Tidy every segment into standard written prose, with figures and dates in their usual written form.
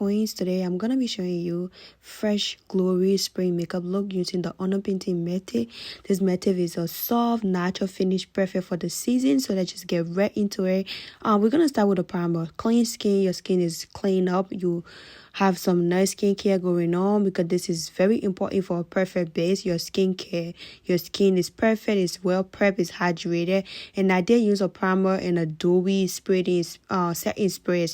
queens. Today I'm gonna be showing you fresh glowy spring makeup look using the underpainting method. This method is a soft natural finish perfect for the season, so let's just get right into it. We're gonna start with a primer. Clean skin. Your skin is clean up, you have some nice skincare going on, because this is very important for a perfect base. Your skincare, your skin is perfect, it's well prepped, it's hydrated. And I did use a primer and a dewy setting spray,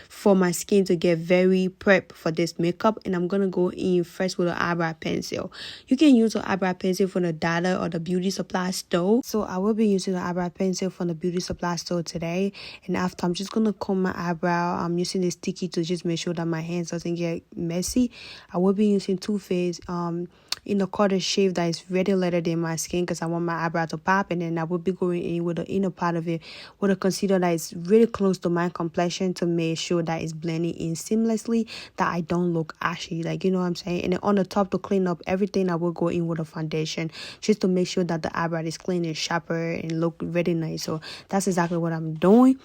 for my skin to get very prepped for this makeup. And I'm gonna go in first with an eyebrow pencil. You can use an eyebrow pencil from the dollar or the beauty supply store. So I will be using the eyebrow pencil from the beauty supply store today. And after, I'm just gonna comb my eyebrow. I'm using this sticky to just make sure that my hands doesn't get messy. I will be using Too Faced in the quarter shave that is really lighter than my skin, because I want my eyebrow to pop. And then I will be going in with the inner part of it with a concealer that is really close to my complexion to make sure that it's blending in seamlessly, that I don't look ashy, like, you know what I'm saying. And then on the top, to clean up everything, I will go in with a foundation just to make sure that the eyebrow is clean and sharper and look really nice. So that's exactly what I'm doing.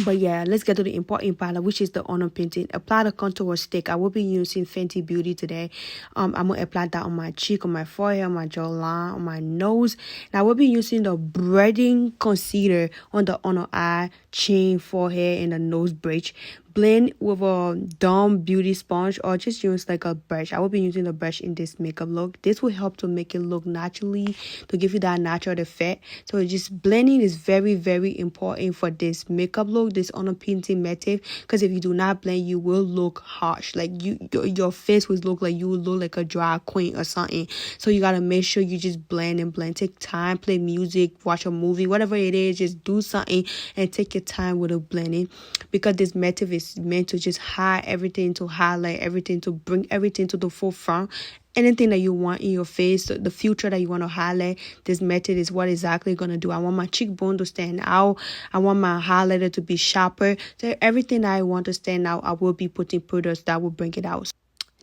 But yeah, let's get to the important part, which is the underpainting. Apply the contour stick. I will be using Fenty Beauty today. I'm gonna apply that on my cheek, on my forehead, on my jawline, on my nose. And I will be using the blending concealer on the under eye, chin, forehead, and the nose bridge. Blend with a dumb beauty sponge, or just use like a brush. I will be using the brush in this makeup look. This will help to make it look naturally, to give you that natural effect. So just blending is very, very important for this makeup look, this underpainting method, because if you do not blend, you will look harsh. Like your face will look like you will look like a drag queen or something. So you gotta make sure you just blend and blend. Take time, play music, watch a movie, whatever it is, just do something and take your time with the blending, because this method is meant to just hide everything, to highlight everything, to bring everything to the forefront. Anything that you want in your face, the future that you want to highlight, this method is what exactly going to do. I want my cheekbone to stand out. I want my highlighter to be sharper. So everything that I want to stand out, I will be putting products that will bring it out.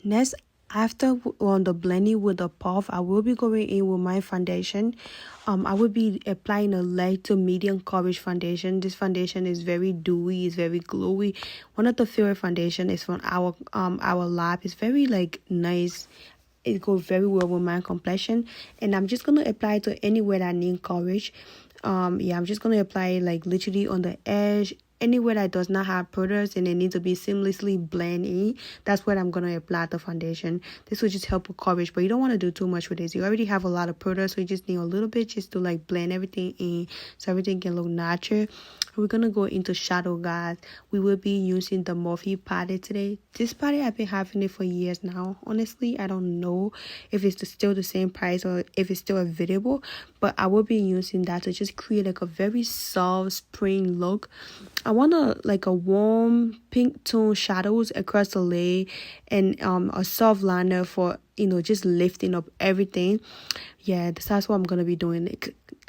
Next, after on the blending with the puff, I will be going in with my foundation. I will be applying a light to medium coverage foundation. This foundation is very dewy, it's very glowy. One of the favorite foundation is from our lab. It's very like nice. It goes very well with my complexion. And I'm just gonna apply it to anywhere that need coverage. I'm just gonna apply it like literally on the edge, anywhere that does not have products and it needs to be seamlessly blend in. That's where I'm going to apply the foundation. This will just help with coverage, but you don't want to do too much with this. You already have a lot of products, so you just need a little bit just to like blend everything in so everything can look natural. We're going to go into shadow, guys. We will be using the Morphe palette today. This palette, I've been having it for years now. Honestly, I don't know if it's still the same price or if it's still available, but I will be using that to just create like a very soft spring look. I want a warm pink tone shadows across the lid, and a soft liner for, you know, just lifting up everything. Yeah, that's what I'm gonna be doing.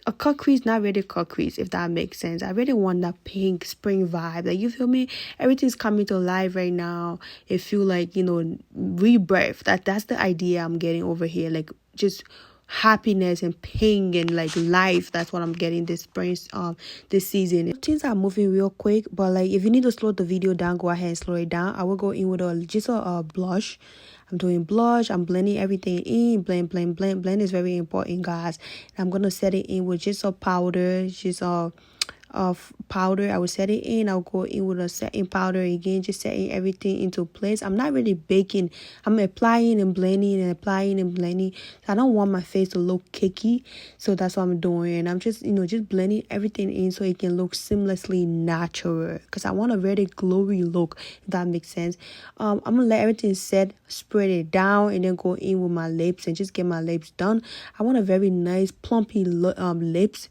A cut crease, not really a cut crease, if that makes sense. I really want that pink spring vibe. Like, you feel me? Everything's coming to life right now. It feel like, you know, rebirth. That's the idea I'm getting over here. Like, just happiness and pink and like life. That's what I'm getting this spring this season. Things are moving real quick, but like if you need to slow the video down, go ahead and slow it down. I will go in with a blush. I'm doing blush. I'm blending everything in. Blend is very important, guys. And I'm gonna set it in with just a powder, just of powder. I will set it in. I'll go in with a setting powder again, just setting everything into place. I'm not really baking. I'm applying and blending and applying and blending. So I don't want my face to look cakey, so that's what I'm doing. And I'm just, you know, just blending everything in so it can look seamlessly natural, because I want a very glowy look, if that makes sense. I'm gonna let everything set, spread it down, and then go in with my lips and just get my lips done. I want a very nice plumpy lips.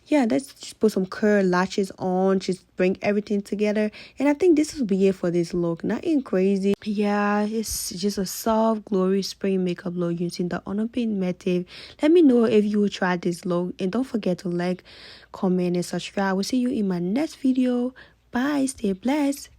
Yeah, let's just put some curl lashes on, just bring everything together. And I think this will be it for this look. Nothing crazy. Yeah, it's just a soft, glowy spring makeup look using the underpaint method. Let me know if you will try this look. And don't forget to like, comment, and subscribe. I will see you in my next video. Bye. Stay blessed.